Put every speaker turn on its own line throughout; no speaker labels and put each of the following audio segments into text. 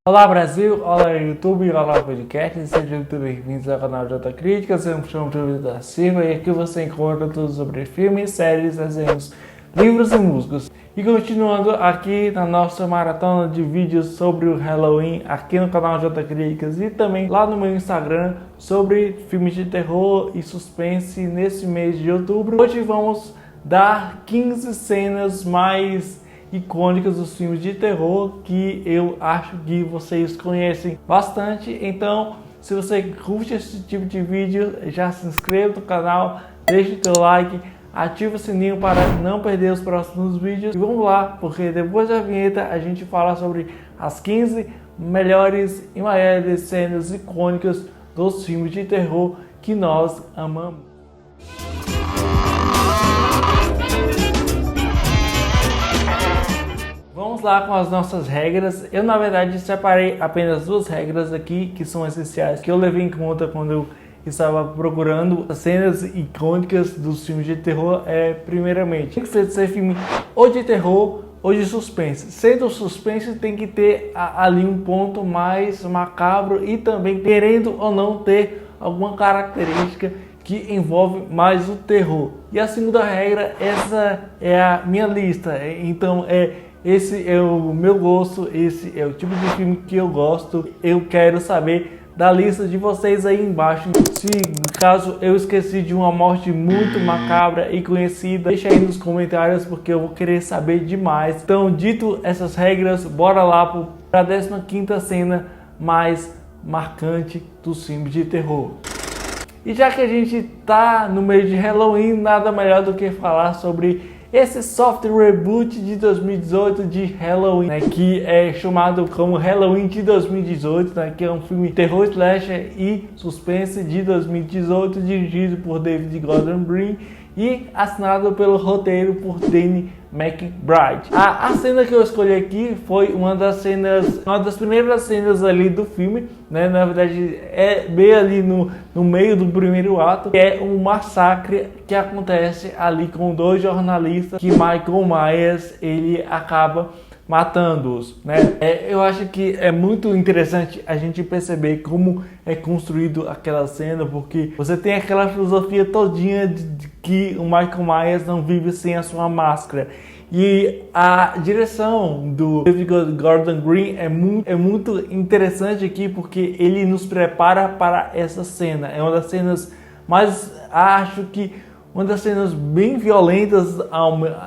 Olá Brasil, olá YouTube, olá podcast, sejam muito bem-vindos ao canal J Críticas, eu me chamo Júlio da Silva e aqui você encontra tudo sobre filmes, séries, desenhos, livros e músicas. E continuando aqui na nossa maratona de vídeos sobre o Halloween aqui no canal J Críticas e também lá no meu Instagram sobre filmes de terror e suspense nesse mês de outubro. Hoje vamos dar 15 cenas mais icônicas dos filmes de terror que eu acho que vocês conhecem bastante. Então, se você curte esse tipo de vídeo, já se inscreva no canal, deixe o teu like, ative o sininho para não perder os próximos vídeos. E vamos lá, porque depois da vinheta a gente fala sobre as 15 melhores e maiores cenas icônicas dos filmes de terror que nós amamos. Vamos lá com as nossas regras. Eu, na verdade, separei apenas duas regras aqui que são essenciais, que eu levei em conta quando eu estava procurando as cenas icônicas dos filmes de terror. Primeiramente, tem que ser filme ou de terror ou de suspense. Sendo suspense, tem que ter ali um ponto mais macabro e também, querendo ou não, ter alguma característica que envolve mais o terror. E a segunda regra, essa é a minha lista. Então, esse é o meu gosto, esse é o tipo de filme que eu gosto. Eu quero saber da lista de vocês aí embaixo. Se caso eu esqueci de uma morte muito macabra e conhecida, deixa aí nos comentários porque eu vou querer saber demais. Então, dito essas regras, bora lá para a 15ª cena mais marcante dos filmes de terror. E já que a gente tá no meio de Halloween, nada melhor do que falar sobre esse soft reboot de 2018 de Halloween, né, que é chamado como Halloween de 2018, né, que é um filme terror, slasher e suspense de 2018, dirigido por David Gordon Green e assinado pelo roteiro por Danny McBride. A cena que eu escolhi aqui foi uma das primeiras cenas ali do filme, né? Na verdade é bem ali no meio do primeiro ato, que é um massacre que acontece ali com dois jornalistas que Michael Myers ele acaba matando-os, né? Eu acho que é muito interessante a gente perceber como é construído aquela cena, porque você tem aquela filosofia todinha de que o Michael Myers não vive sem a sua máscara. E a direção do David Gordon Green é muito interessante aqui, porque ele nos prepara para essa cena. É uma das cenas mais, acho que uma das cenas bem violentas,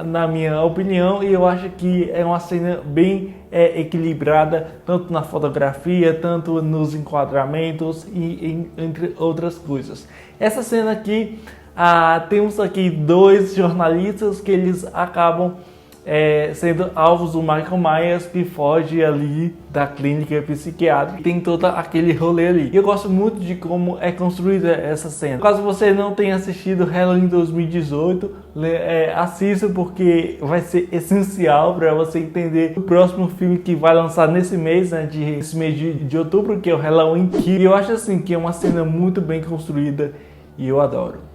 na minha opinião, e eu acho que é uma cena bem equilibrada, tanto na fotografia, tanto nos enquadramentos e entre outras coisas. Essa cena aqui, temos aqui dois jornalistas que eles acabam sendo alvos do Michael Myers, que foge ali da clínica psiquiátrica. Tem todo aquele rolê ali. E eu gosto muito de como é construída essa cena. Caso você não tenha assistido Halloween 2018, assista, porque vai ser essencial para você entender o próximo filme que vai lançar nesse mês, né, esse mês de outubro, que é o Halloween. E eu acho assim que é uma cena muito bem construída e eu adoro.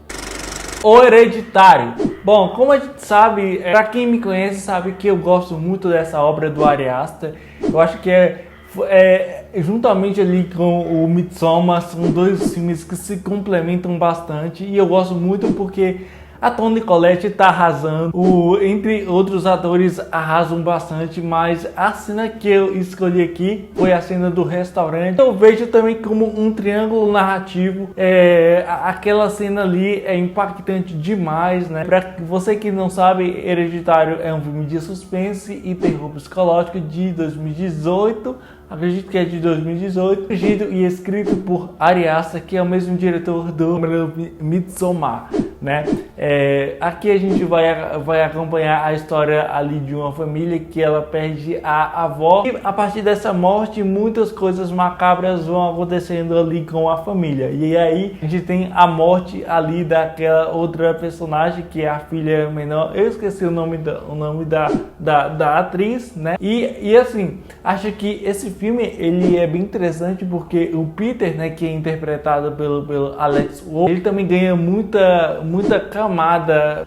O Hereditário. Bom, como a gente sabe, para quem me conhece sabe que eu gosto muito dessa obra do Ari Aster. Eu acho que juntamente ali com o Midsommar, são dois filmes que se complementam bastante, e eu gosto muito porque a Toni Collette tá arrasando, entre outros atores arrasam bastante, mas a cena que eu escolhi aqui foi a cena do restaurante. Eu vejo também como um triângulo narrativo. Aquela cena ali é impactante demais, né? Pra você que não sabe, Hereditário é um filme de suspense e terror psicológico de 2018. Acredito que é de 2018, dirigido e escrito por Ari Aster, que é o mesmo diretor do Midsommar, né? Aqui a gente vai acompanhar a história ali de uma família que ela perde a avó, e a partir dessa morte muitas coisas macabras vão acontecendo ali com a família. E aí a gente tem a morte ali daquela outra personagem que é a filha menor. Eu esqueci o nome da atriz, né? E assim, acho que esse filme ele é bem interessante porque o Peter, né, que é interpretado pelo Alex Wolff, ele também ganha muita camada.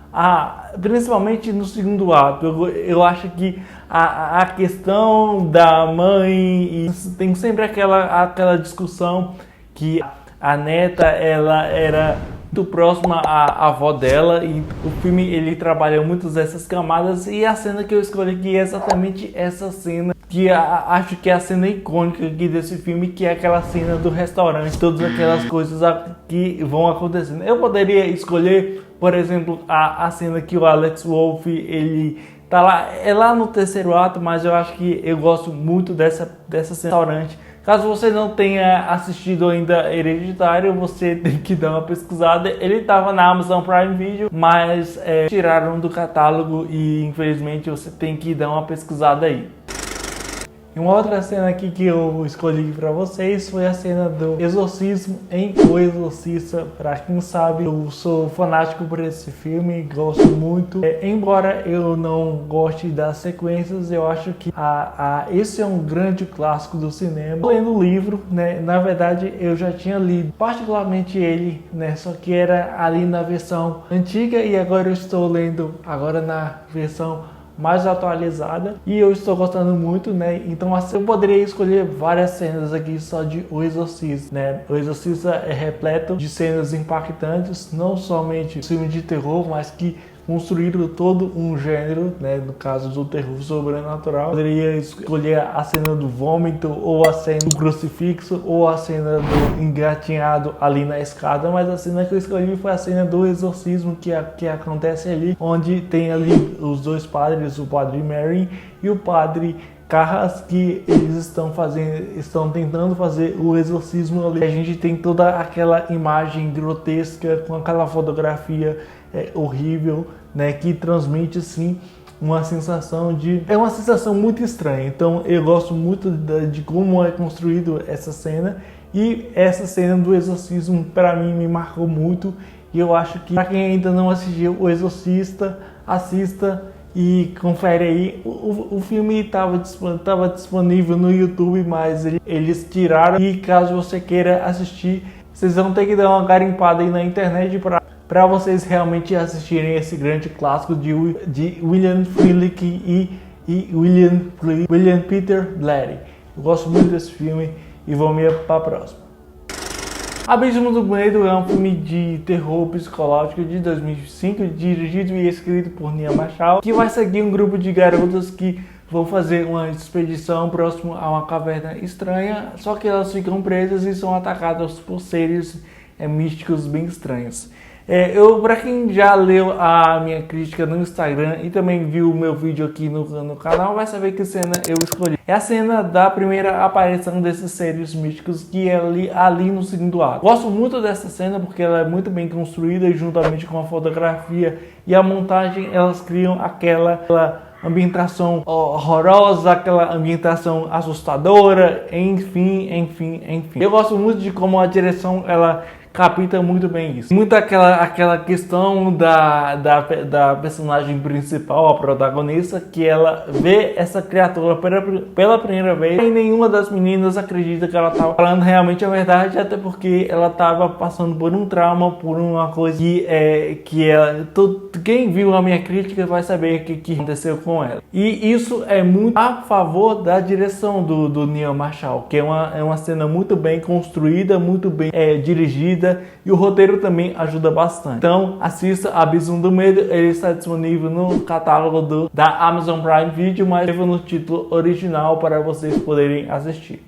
principalmente no segundo ato. Eu acho que a questão da mãe, e tem sempre aquela discussão que a neta ela era muito próxima à avó dela, e o filme ele trabalha muitas dessas camadas, e a cena que eu escolhi aqui é exatamente essa cena que acho que é a cena icônica aqui desse filme, que é aquela cena do restaurante, todas aquelas coisas que vão acontecendo. Eu poderia escolher, por exemplo, a cena que o Alex Wolff, ele tá lá, é lá no terceiro ato, mas eu acho que eu gosto muito dessa cena do restaurante. Caso você não tenha assistido ainda Hereditário, você tem que dar uma pesquisada. Ele estava na Amazon Prime Video, mas tiraram do catálogo e infelizmente você tem que dar uma pesquisada aí. E uma outra cena aqui que eu escolhi para vocês foi a cena do exorcismo em O Exorcista. Para quem sabe, eu sou fanático por esse filme, gosto muito. Embora eu não goste das sequências, eu acho que esse é um grande clássico do cinema. Estou lendo o livro, né? Na verdade, eu já tinha lido particularmente ele, né? Só que era ali na versão antiga, e agora eu estou lendo agora na versão mais atualizada, e eu estou gostando muito, né? Então assim, eu poderia escolher várias cenas aqui só de O Exorcista, né? O Exorcista é repleto de cenas impactantes, não somente filme de terror, mas que construíram todo um gênero, né? No caso do terror sobrenatural. Poderia escolher a cena do vômito, ou a cena do crucifixo, ou a cena do engatinhado ali na escada, mas a cena que eu escolhi foi a cena do exorcismo que acontece ali, onde tem ali os dois padres, o padre Mary e o padre Carras, que eles estão tentando fazer o exorcismo ali. A gente tem toda aquela imagem grotesca com aquela fotografia horrível, né, que transmite sim uma sensação é uma sensação muito estranha. Então eu gosto muito de como é construído essa cena, e essa cena do exorcismo para mim me marcou muito, e eu acho que para quem ainda não assistiu O Exorcista, assista e confere aí. O filme estava disponível no YouTube, mas eles tiraram, e caso você queira assistir, vocês vão ter que dar uma garimpada aí na internet para vocês realmente assistirem esse grande clássico de William Friedkin e William Peter Blatty. Eu gosto muito desse filme e vamos para a próxima. Abismo do Medo é um filme de terror psicológico de 2005, dirigido e escrito por Nia Marshall, que vai seguir um grupo de garotas que vão fazer uma expedição próximo a uma caverna estranha, só que elas ficam presas e são atacadas por seres místicos bem estranhos. Para quem já leu a minha crítica no Instagram e também viu o meu vídeo aqui no canal, vai saber que cena eu escolhi. É a cena da primeira aparição desses seres místicos, que é ali no segundo ato. Gosto muito dessa cena porque ela é muito bem construída, e juntamente com a fotografia e a montagem, elas criam aquela ambientação horrorosa, aquela ambientação assustadora, enfim. Eu gosto muito de como a direção ela capta muito bem isso. Muito aquela questão da personagem principal, a protagonista, que ela vê essa criatura pela primeira vez, e nenhuma das meninas acredita que ela estava falando realmente a verdade, até porque ela estava passando por um trauma, por uma coisa quem viu a minha crítica vai saber o que aconteceu com ela. E isso é muito a favor da direção do Nia Marshall, que é uma cena muito bem construída, muito bem dirigida, e o roteiro também ajuda bastante. Então assista Abismo do Medo, ele está disponível no catálogo da Amazon Prime Video, mas no título original para vocês poderem assistir.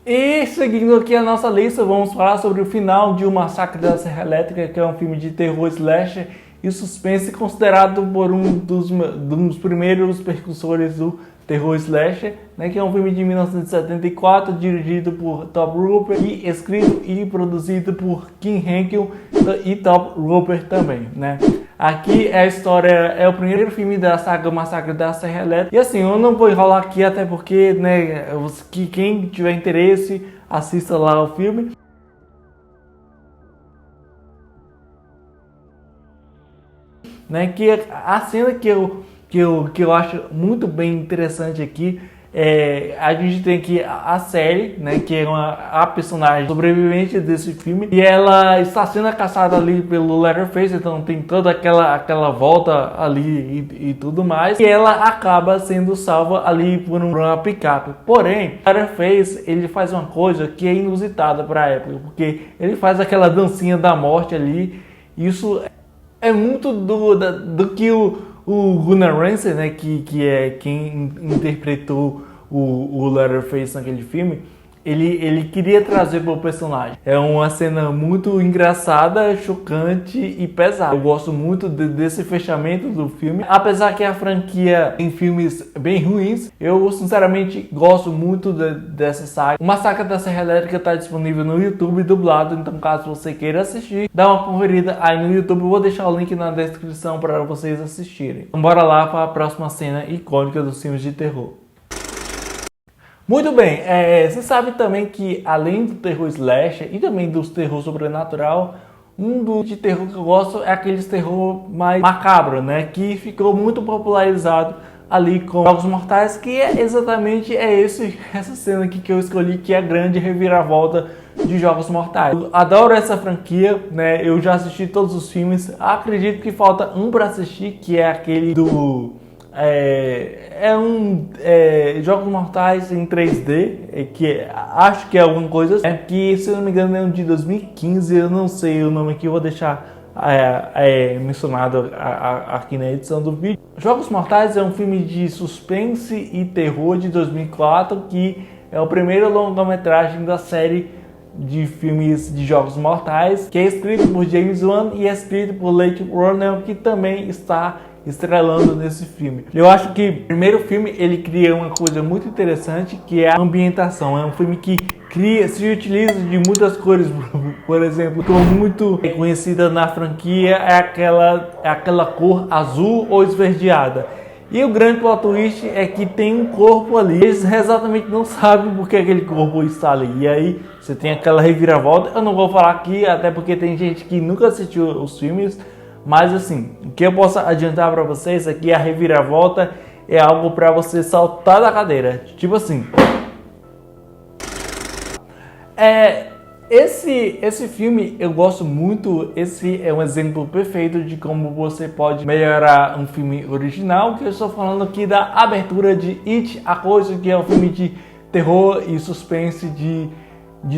E seguindo aqui a nossa lista, vamos falar sobre o final de O Massacre da Serra Elétrica, que é um filme de terror slasher e suspense, considerado por um dos primeiros precursores do terror slasher, né, que é um filme de 1974, dirigido por Top Roper e escrito e produzido por Kim Henkel e Top Roper também, né. Aqui a história é o primeiro filme da saga Massacre da Serra Elétrica, e assim, eu não vou enrolar aqui, até porque, né, que quem tiver interesse, assista lá o filme. Né, que a cena que eu acho muito bem interessante aqui A gente tem aqui a Sally, né, que é a personagem sobrevivente desse filme, e ela está sendo caçada ali pelo Leatherface, então tem toda aquela volta ali e tudo mais, e ela acaba sendo salva ali por uma picape. Porém, o Leatherface, ele faz uma coisa que é inusitada para a época, porque ele faz aquela dancinha da morte ali. Isso é muito do que o Gunnar Hansen, né, que é quem interpretou o Leatherface naquele filme, ele queria trazer para o personagem. É uma cena muito engraçada, chocante e pesada. Eu gosto muito desse fechamento do filme. Apesar que a franquia tem filmes bem ruins, eu sinceramente gosto muito dessa saga. O Massacre da Serra Elétrica está disponível no YouTube dublado, então caso você queira assistir, dá uma conferida aí no YouTube. Eu vou deixar o link na descrição para vocês assistirem. Então bora lá para a próxima cena icônica dos filmes de terror. Muito bem, você sabe também que além do terror slasher e também do terror sobrenatural, de terror que eu gosto é aqueles terror mais macabro, né? Que ficou muito popularizado ali com Jogos Mortais, que é exatamente essa cena aqui que eu escolhi, que é a grande reviravolta de Jogos Mortais. Eu adoro essa franquia, né? Eu já assisti todos os filmes, acredito que falta um para assistir, que é aquele do... Jogos Mortais em 3D, que acho que é alguma coisa assim, que se eu não me engano é um de 2015, eu não sei o nome aqui, eu vou deixar mencionado aqui na edição do vídeo. Jogos Mortais é um filme de suspense e terror de 2004, que é o primeiro longa-metragem da série de filmes de Jogos Mortais, que é escrito por James Wan e é escrito por Leigh Whannell, que também está estrelando nesse filme. Eu acho que o primeiro filme ele cria uma coisa muito interessante, que é a ambientação. É um filme que se utiliza de muitas cores, por exemplo, que é muito conhecida na franquia é aquela cor azul ou esverdeada. E o grande plot twist é que tem um corpo ali. Eles exatamente não sabem por que aquele corpo está ali. E aí você tem aquela reviravolta. Eu não vou falar aqui, até porque tem gente que nunca assistiu os filmes. Mas assim, o que eu posso adiantar para vocês é que a reviravolta é algo para você saltar da cadeira. Tipo assim. Esse filme eu gosto muito. Esse é um exemplo perfeito de como você pode melhorar um filme original. Que eu estou falando aqui da abertura de It, a Coisa, que é um filme de terror e suspense de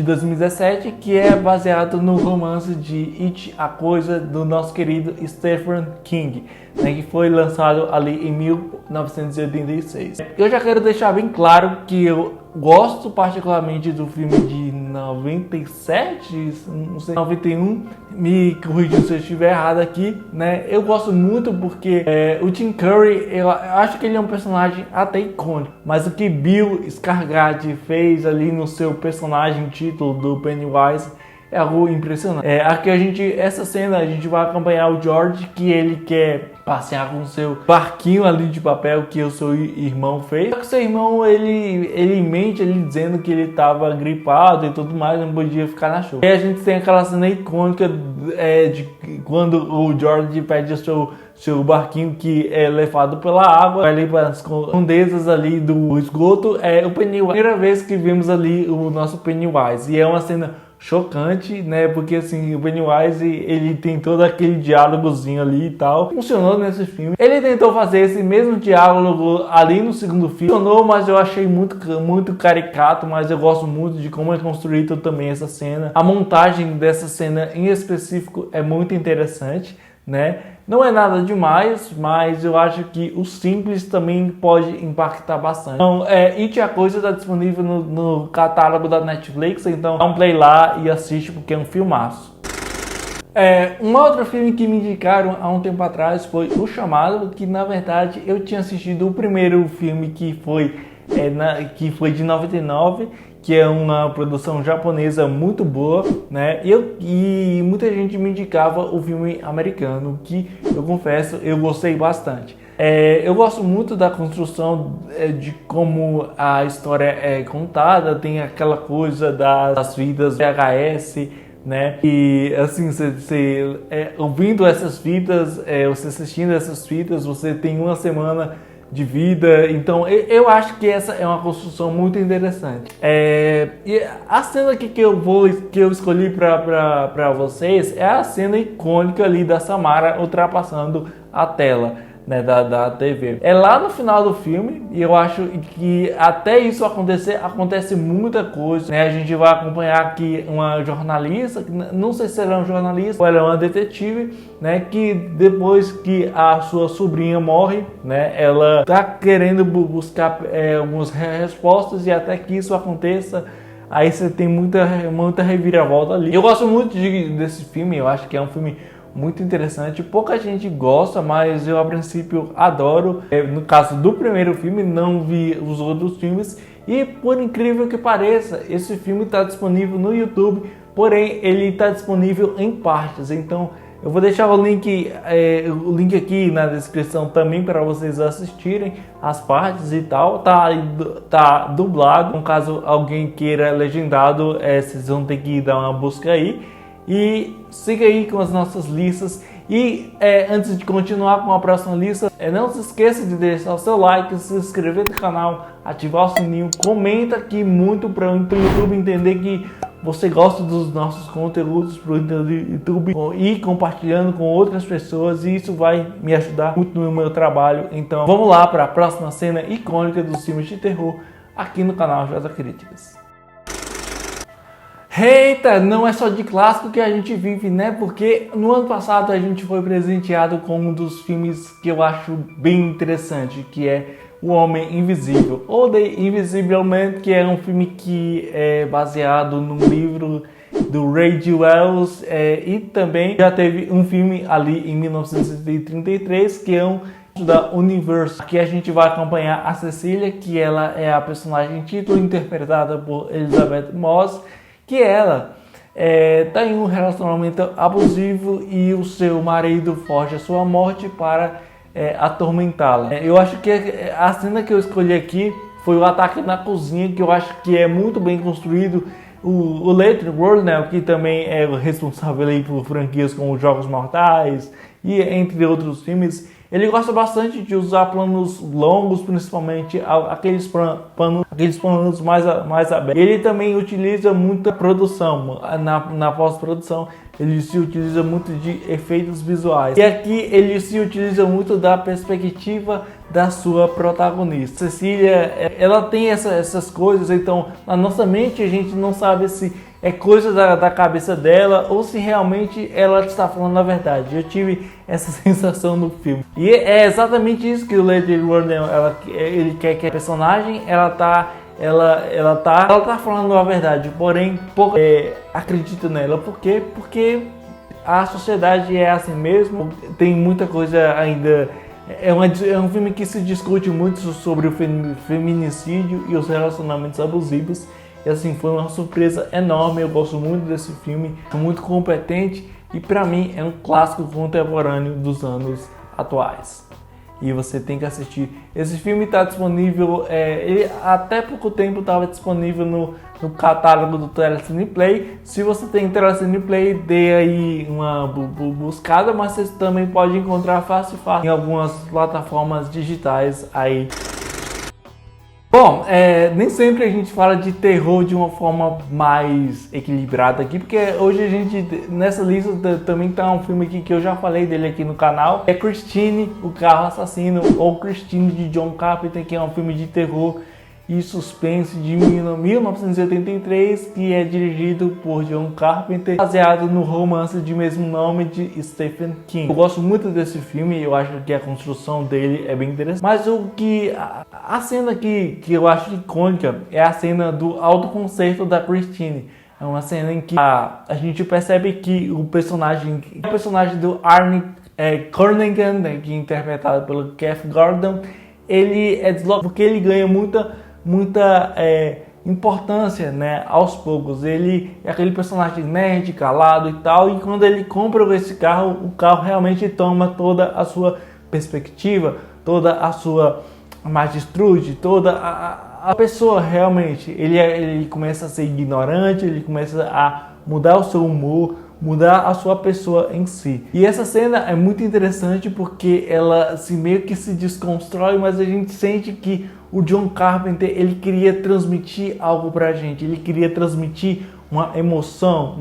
2017, que é baseado no romance de It, a Coisa, do nosso querido Stephen King, né, que foi lançado ali em 1986. Eu já quero deixar bem claro que eu gosto particularmente do filme de 97, não sei, 91, me corrija se eu estiver errado aqui, né? Eu gosto muito porque o Tim Curry, eu acho que ele é um personagem até icônico, mas o que Bill Skarsgård fez ali no seu personagem título do Pennywise é algo impressionante. Aqui essa cena a gente vai acompanhar o George, que ele quer passear com o seu barquinho ali de papel que o seu irmão fez. Só que o seu irmão, ele mente ali dizendo que ele estava gripado e tudo mais, não podia ficar na chuva. E a gente tem aquela cena icônica de quando o George pede o seu barquinho que é levado pela água, ali para as redondezas ali do esgoto. O Pennywise, a primeira vez que vimos ali o nosso Pennywise, e é uma cena chocante, né? Porque assim, o Pennywise, ele tem todo aquele diálogozinho ali e tal. Funcionou nesse filme. Ele tentou fazer esse mesmo diálogo ali no segundo filme. Funcionou, mas eu achei muito caricato, mas eu gosto muito de como é construído também essa cena. A montagem dessa cena em específico é muito interessante, né? Não é nada demais, mas eu acho que o simples também pode impactar bastante. Então, It, a Coisa está disponível no catálogo da Netflix, então dá um play lá e assiste porque é um filmaço. Um outro filme que me indicaram há um tempo atrás foi O Chamado, que na verdade eu tinha assistido o primeiro filme que foi de 99, que é uma produção japonesa muito boa, né? E muita gente me indicava o filme americano, que eu confesso, eu gostei bastante. Eu gosto muito da construção de como a história é contada, tem aquela coisa das fitas VHS, né? E assim, você ouvindo essas fitas, você assistindo essas fitas, você tem uma semana de vida. Então eu acho que essa é uma construção muito interessante. E a cena que eu escolhi para vocês é a cena icônica ali da Samara ultrapassando a tela, né, da TV. É lá no final do filme, e eu acho que até isso acontecer, acontece muita coisa, né? A gente vai acompanhar aqui uma jornalista, não sei se ela é um jornalista ou ela é uma detetive, né, que depois que a sua sobrinha morre, né, ela tá querendo buscar algumas respostas, e até que isso aconteça, aí você tem muita reviravolta ali. Eu gosto muito desse filme, eu acho que é um filme muito interessante, pouca gente gosta, mas eu a princípio adoro. No caso do primeiro filme, não vi os outros filmes, e por incrível que pareça, esse filme está disponível no YouTube, porém ele está disponível em partes, então eu vou deixar o link aqui na descrição também para vocês assistirem as partes e tal. Tá dublado, no caso alguém queira legendado, vocês vão ter que dar uma busca aí. E siga aí com as nossas listas. E antes de continuar com a próxima lista, não se esqueça de deixar o seu like, se inscrever no canal, ativar o sininho, comenta aqui muito para o YouTube entender que você gosta dos nossos conteúdos para o YouTube, e compartilhando com outras pessoas, e isso vai me ajudar muito no meu trabalho. Então vamos lá para a próxima cena icônica dos filmes de terror aqui no canal José Críticas. Eita, não é só de clássico que a gente vive, né? Porque no ano passado a gente foi presenteado com um dos filmes que eu acho bem interessante, que é O Homem Invisível, ou The Invisible Man, que é um filme que é baseado num livro do Ray Wells, e também já teve um filme ali em 1933, que é um da Universo. Aqui a gente vai acompanhar a Cecília, que ela é a personagem título, interpretada por Elisabeth Moss, que ela está em um relacionamento abusivo e o seu marido foge à sua morte para atormentá-la. Eu acho que a cena que eu escolhi aqui foi o ataque na cozinha, que eu acho que é muito bem construído. O Leighton Wardell, que também é responsável aí por franquias como Jogos Mortais e entre outros filmes, ele gosta bastante de usar planos longos, principalmente aqueles planos mais abertos. Ele também utiliza muita produção, na pós-produção ele se utiliza muito de efeitos visuais. E aqui ele se utiliza muito da perspectiva da sua protagonista. Cecília, ela tem essas coisas, então na nossa mente a gente não sabe se é coisa da cabeça dela ou se realmente ela está falando a verdade. Eu tive essa sensação no filme. E é exatamente isso que o Leighton Wardell, ele quer que a personagem, ela tá falando a verdade, porém pouco acredita nela. Por quê? Porque a sociedade é assim mesmo, tem muita coisa ainda. É um filme que se discute muito sobre o feminicídio e os relacionamentos abusivos. E assim, foi uma surpresa enorme. Eu gosto muito desse filme, muito competente, e para mim é um clássico contemporâneo dos anos atuais. E você tem que assistir. Esse filme está disponível, ele até pouco tempo estava disponível no catálogo do Telecine Play. Se você tem Telecine Play, dê aí uma buscada, mas você também pode encontrar fácil em algumas plataformas digitais aí. Bom, nem sempre a gente fala de terror de uma forma mais equilibrada aqui, porque hoje a gente, nessa lista também tá um filme aqui que eu já falei dele aqui no canal, é Christine, o Carro Assassino, ou Christine de John Carpenter, que é um filme de terror e suspense de 1983, que é dirigido por John Carpenter, baseado no romance de mesmo nome de Stephen King. Eu gosto muito desse filme, eu acho que a construção dele é bem interessante, mas a cena que eu acho icônica é a cena do autoconcerto da Christine. É uma cena em que a gente percebe que o personagem do Arnie Cornigan, né, que é interpretado pelo Keith Gordon, ele é deslocado porque ele ganha muita importância, né, aos poucos. Ele é aquele personagem nerd, calado e tal, e quando ele compra esse carro, o carro realmente toma toda a sua perspectiva, toda a sua magistrade, toda a pessoa realmente. Ele começa a ser ignorante, ele começa a mudar o seu humor, mudar a sua pessoa em si. E essa cena é muito interessante porque ela meio que se desconstrói, mas a gente sente que o John Carpenter, ele queria transmitir algo pra gente, ele queria transmitir uma emoção,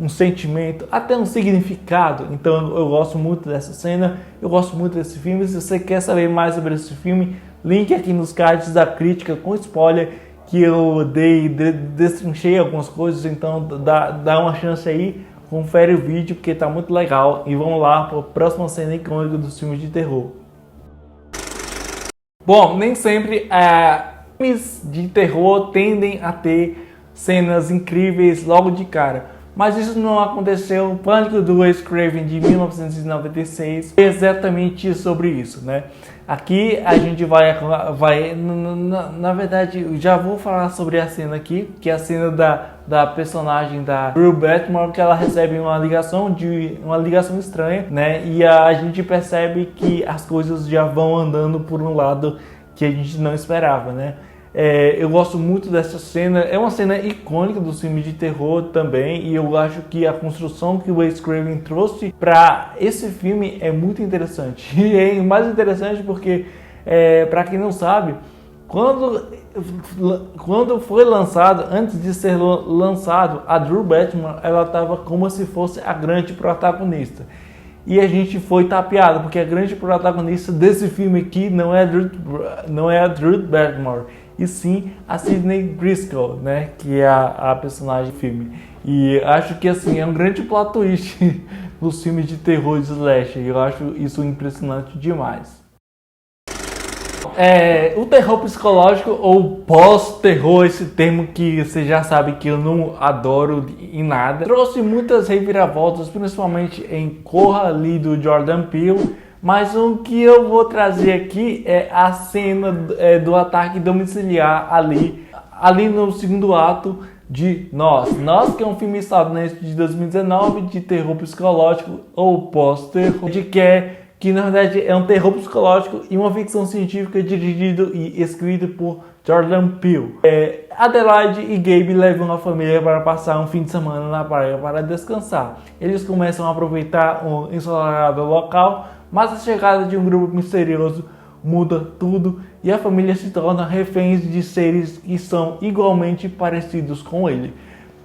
um sentimento, até um significado. Então eu gosto muito dessa cena, eu gosto muito desse filme. Se você quer saber mais sobre esse filme, link aqui nos cards da crítica com spoiler, que eu destrinchei algumas coisas, então dá uma chance aí, confere o vídeo porque tá muito legal. E vamos lá para a próxima cena icônica dos filmes de terror. Bom, nem sempre filmes de terror tendem a ter cenas incríveis logo de cara, mas isso não aconteceu. O Pânico do Wes Craven de 1996 é exatamente sobre isso, né? Aqui a gente vai na verdade, eu já vou falar sobre a cena aqui, que é a cena da personagem da Drew Barrymore, que ela recebe uma ligação estranha, né? E a gente percebe que as coisas já vão andando por um lado que a gente não esperava, né? Eu gosto muito dessa cena, é uma cena icônica dos filmes de terror também, e eu acho que a construção que o Wes Craven trouxe para esse filme é muito interessante. E é mais interessante porque, para quem não sabe, quando foi lançado, antes de ser lançado, a Drew Barrymore, ela estava como se fosse a grande protagonista. E a gente foi tapeado, porque a grande protagonista desse filme aqui não é a Drew Barrymore, e sim a Sidney Driscoll, né, que é a personagem do filme. E acho que assim, é um grande plot twist nos filmes de terror de slasher. Eu acho isso impressionante demais. O terror psicológico ou pós-terror, esse termo que você já sabe que eu não adoro em nada, trouxe muitas reviravoltas, principalmente em Corra ali do Jordan Peele. Mas o que eu vou trazer aqui é a cena do ataque domiciliar ali no segundo ato de Nós, que é um filme estadunidense de 2019 de terror psicológico ou pós-terror, que na verdade é um terror psicológico e uma ficção científica dirigido e escrito por Jordan Peele. Adelaide e Gabe levam a família para passar um fim de semana na praia para descansar. Eles começam a aproveitar um ensolarado local, mas a chegada de um grupo misterioso muda tudo e a família se torna reféns de seres que são igualmente parecidos com ele.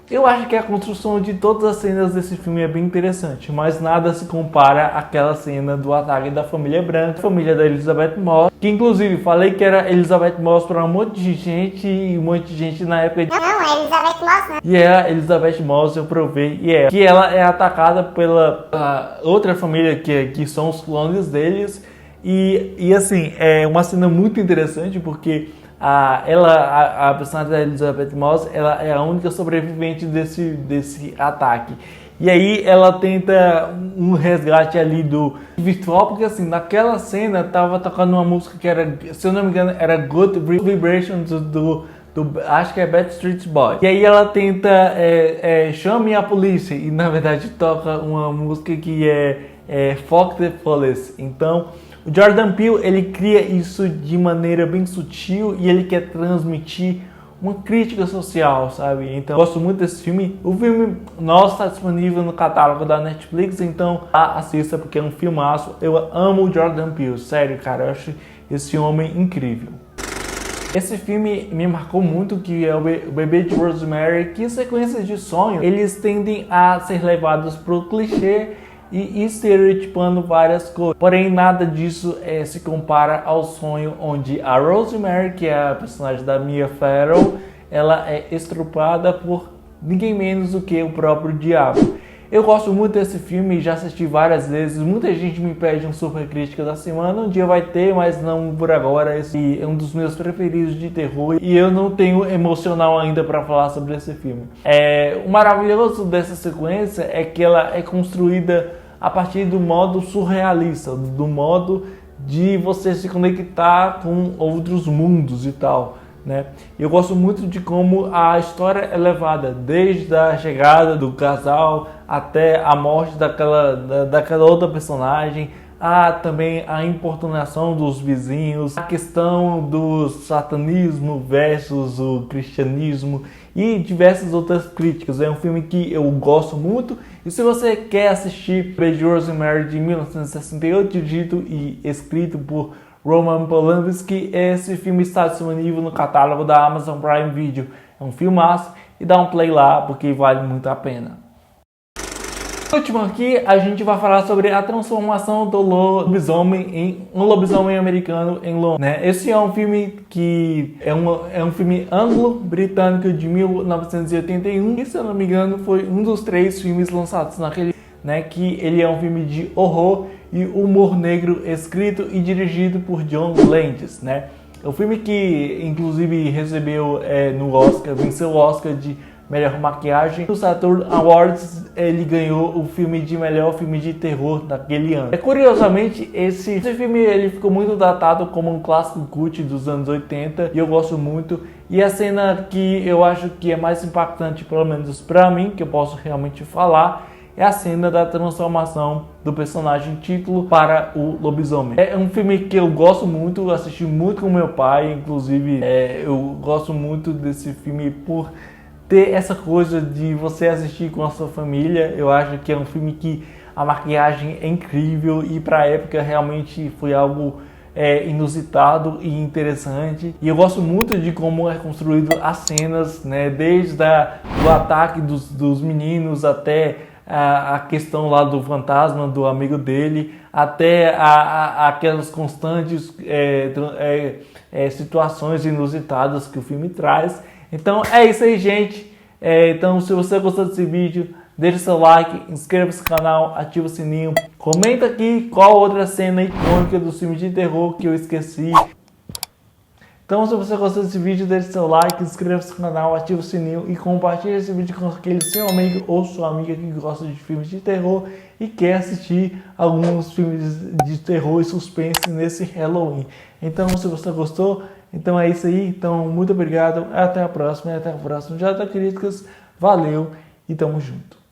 Eu acho que a construção de todas as cenas desse filme é bem interessante, mas nada se compara àquela cena do ataque da família branca, a família da Elizabeth Moss, que inclusive falei que era Elizabeth Moss para um monte de gente, e um monte de gente na época
Não, é Elizabeth Moss, né?
E é a Elizabeth Moss, eu provei, que ela é atacada pela outra família que são os clones deles, e assim, é uma cena muito interessante porque a personagem da Elizabeth Moss, ela é a única sobrevivente desse ataque. E aí ela tenta um resgate ali do virtual, porque assim, naquela cena tava tocando uma música que era, se eu não me engano, era Good Vibrations acho que é Backstreet Boys. E aí ela tenta chame a polícia, e na verdade toca uma música que é Fuck the Police. Então o Jordan Peele, ele cria isso de maneira bem sutil e ele quer transmitir uma crítica social, sabe? Então, eu gosto muito desse filme. O filme nosso está disponível no catálogo da Netflix, então assista porque é um filmaço. Eu amo o Jordan Peele, sério, cara, eu acho esse homem incrível. Esse filme me marcou muito, que é o Bebê de Rosemary, que sequências de sonhos, eles tendem a ser levados pro clichê e estereotipando várias coisas. Porém, nada disso se compara ao sonho onde a Rosemary, que é a personagem da Mia Farrow, ela é estrupada por ninguém menos do que o próprio diabo. Eu gosto muito desse filme, já assisti várias vezes. Muita gente me pede um super crítica da semana. Um dia vai ter, mas não por agora. Esse é um dos meus preferidos de terror e eu não tenho emocional ainda para falar sobre esse filme. O maravilhoso dessa sequência é que ela é construída a partir do modo surrealista, do modo de você se conectar com outros mundos e tal, né? Eu gosto muito de como a história é levada desde a chegada do casal até a morte daquela outra personagem, há também a importunação dos vizinhos, a questão do satanismo versus o cristianismo e diversas outras críticas. É um filme que eu gosto muito, e se você quer assistir Baby Rosemary de 1968, dirigido e escrito por Roman Polanski, esse filme está disponível no catálogo da Amazon Prime Video. É um filmaço, e dá um play lá porque vale muito a pena. Por último aqui, a gente vai falar sobre a transformação do lobisomem em um lobisomem americano em Londres, né? Esse é um filme que é um filme anglo-britânico de 1981, e se eu não me engano foi um dos 3 filmes lançados naquele, né? Que ele é um filme de horror e humor negro, escrito e dirigido por John Landis, né? É um filme que inclusive recebeu no Oscar, venceu o Oscar de melhor maquiagem. No Saturn Awards ele ganhou o filme de melhor filme de terror daquele ano. Curiosamente, esse filme ele ficou muito datado como um clássico cult dos anos 80 e eu gosto muito. E a cena que eu acho que é mais impactante, pelo menos pra mim, que eu posso realmente falar, é a cena da transformação do personagem título para o lobisomem. É um filme que eu gosto muito, assisti muito com meu pai, inclusive eu gosto muito desse filme por ter essa coisa de você assistir com a sua família. Eu acho que é um filme que a maquiagem é incrível e para a época realmente foi algo inusitado e interessante. E eu gosto muito de como é construído as cenas, né? Desde o ataque dos meninos até a questão lá do fantasma do amigo dele, até aquelas constantes situações inusitadas que o filme traz. Então é isso aí, gente. Então se você gostou desse vídeo, deixa seu like, inscreva-se no canal, ativa o sininho, comenta aqui qual outra cena icônica do filme de terror que eu esqueci. Então se você gostou desse vídeo, deixa seu like, inscreva-se no canal, ativa o sininho e compartilhe esse vídeo com aquele seu amigo ou sua amiga que gosta de filmes de terror e quer assistir alguns filmes de terror e suspense nesse Halloween. Então se você gostou, então é isso aí. Então muito obrigado, até a próxima, Jota Críticas, valeu e tamo junto.